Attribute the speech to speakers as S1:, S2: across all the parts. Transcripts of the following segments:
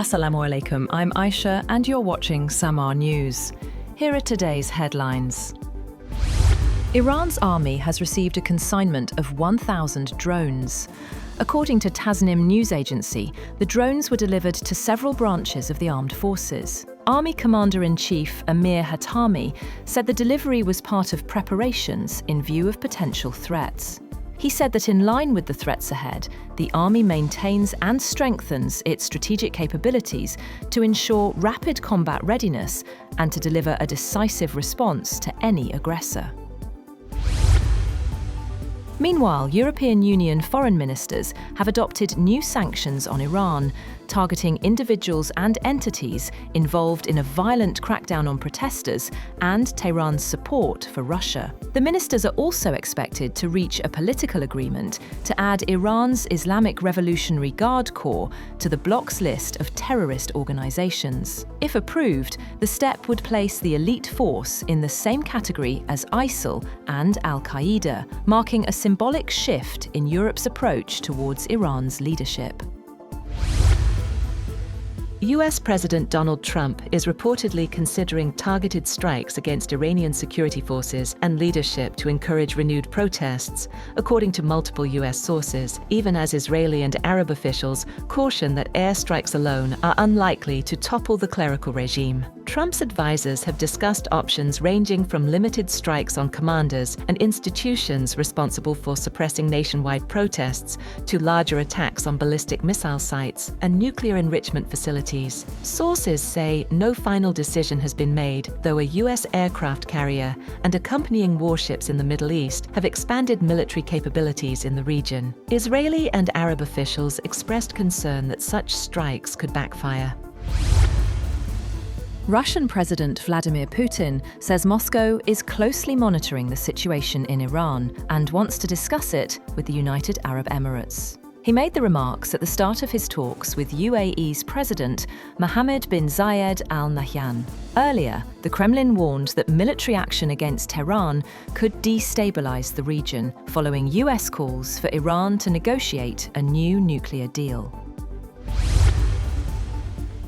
S1: Assalamu alaikum, I'm Aisha and you're watching Samaa News. Here are today's headlines. Iran's army has received a consignment of 1,000 drones. According to Tasnim news agency, the drones were delivered to several branches of the armed forces. Army Commander-in-Chief Amir Hatami said the delivery was part of preparations in view of potential threats. He said that in line with the threats ahead, the army maintains and strengthens its strategic capabilities to ensure rapid combat readiness and to deliver a decisive response to any aggressor. Meanwhile, European Union foreign ministers have adopted new sanctions on Iran, targeting individuals and entities involved in a violent crackdown on protesters and Tehran's support for Russia. The ministers are also expected to reach a political agreement to add Iran's Islamic Revolutionary Guard Corps to the bloc's list of terrorist organizations. If approved, the step would place the elite force in the same category as ISIL and Al-Qaeda, marking a symbolic shift in Europe's approach towards Iran's leadership.
S2: US President Donald Trump is reportedly considering targeted strikes against Iranian security forces and leadership to encourage renewed protests, according to multiple US sources, even as Israeli and Arab officials caution that airstrikes alone are unlikely to topple the clerical regime. Trump's advisors have discussed options ranging from limited strikes on commanders and institutions responsible for suppressing nationwide protests to larger attacks on ballistic missile sites and nuclear enrichment facilities. Sources say no final decision has been made, though a US aircraft carrier and accompanying warships in the Middle East have expanded military capabilities in the region. Israeli and Arab officials expressed concern that such strikes could backfire.
S1: Russian President Vladimir Putin says Moscow is closely monitoring the situation in Iran and wants to discuss it with the United Arab Emirates. He made the remarks at the start of his talks with UAE's President Mohammed bin Zayed Al Nahyan. Earlier, the Kremlin warned that military action against Tehran could destabilize the region, following US calls for Iran to negotiate a new nuclear deal.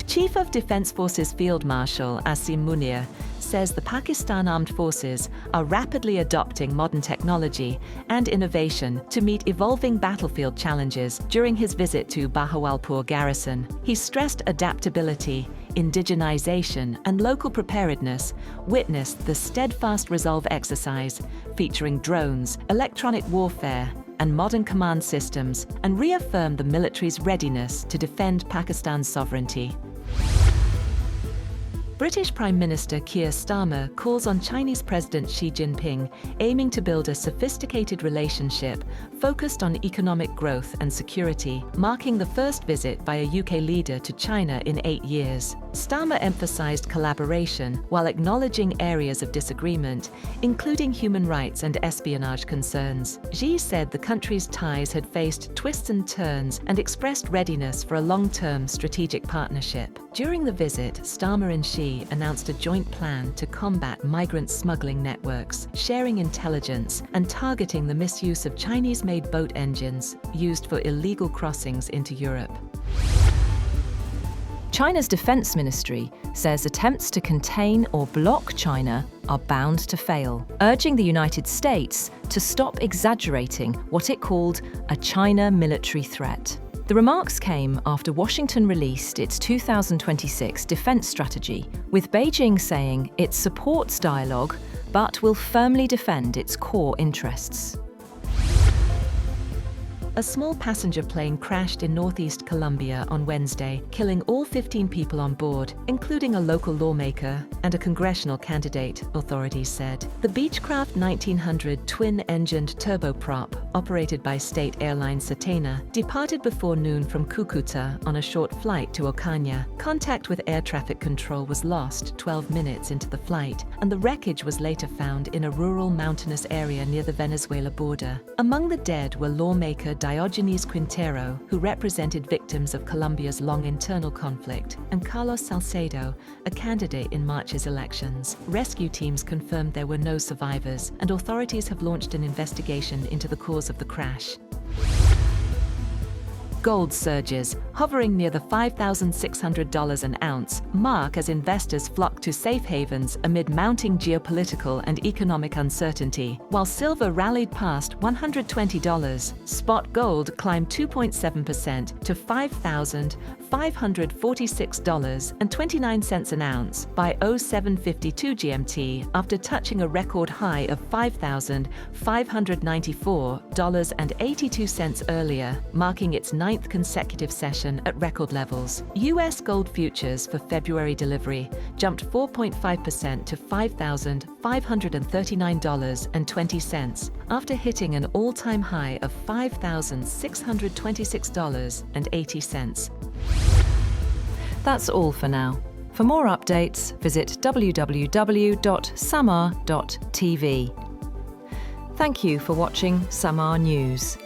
S2: Chief of Defense Forces Field Marshal Asim Munir says the Pakistan Armed Forces are rapidly adopting modern technology and innovation to meet evolving battlefield challenges during his visit to Bahawalpur garrison. He stressed adaptability, indigenization, and local preparedness, witnessed the Steadfast Resolve exercise, featuring drones, electronic warfare, and modern command systems, and reaffirmed the military's readiness to defend Pakistan's sovereignty. British Prime Minister Keir Starmer calls on Chinese President Xi Jinping, aiming to build a sophisticated relationship focused on economic growth and security, marking the first visit by a UK leader to China in 8 years. Starmer emphasized collaboration while acknowledging areas of disagreement, including human rights and espionage concerns. Xi said the country's ties had faced twists and turns and expressed readiness for a long-term strategic partnership. During the visit, Starmer and Xi announced a joint plan to combat migrant smuggling networks, sharing intelligence and targeting the misuse of Chinese-made boat engines used for illegal crossings into Europe.
S1: China's defense ministry says attempts to contain or block China are bound to fail, urging the United States to stop exaggerating what it called a China military threat. The remarks came after Washington released its 2026 defense strategy, with Beijing saying it supports dialogue but will firmly defend its core interests.
S2: A small passenger plane crashed in northeast Colombia on Wednesday, killing all 15 people on board, including a local lawmaker and a congressional candidate, authorities said. The Beechcraft 1900 twin-engined turboprop, operated by state airline Satena, departed before noon from Cucuta on a short flight to Ocaña. Contact with air traffic control was lost 12 minutes into the flight, and the wreckage was later found in a rural mountainous area near the Venezuela border. Among the dead were lawmaker Diogenes Quintero, who represented victims of Colombia's long internal conflict, and Carlos Salcedo, a candidate in March's elections. Rescue teams confirmed there were no survivors, and authorities have launched an investigation into the cause of the crash. Gold surges, hovering near the $5,600 an ounce mark as investors flock to safe havens amid mounting geopolitical and economic uncertainty. While silver rallied past $120, spot gold climbed 2.7% to $5,546.29 an ounce by 0752 GMT after touching a record high of $5,594.82 earlier, marking its ninth consecutive session at record levels. US gold futures for February delivery jumped 4.5% to $5,539.20 after hitting an all-time high of $5,626.80.
S1: That's all for now. For more updates, visit www.samaa.tv. Thank you for watching Samaa News.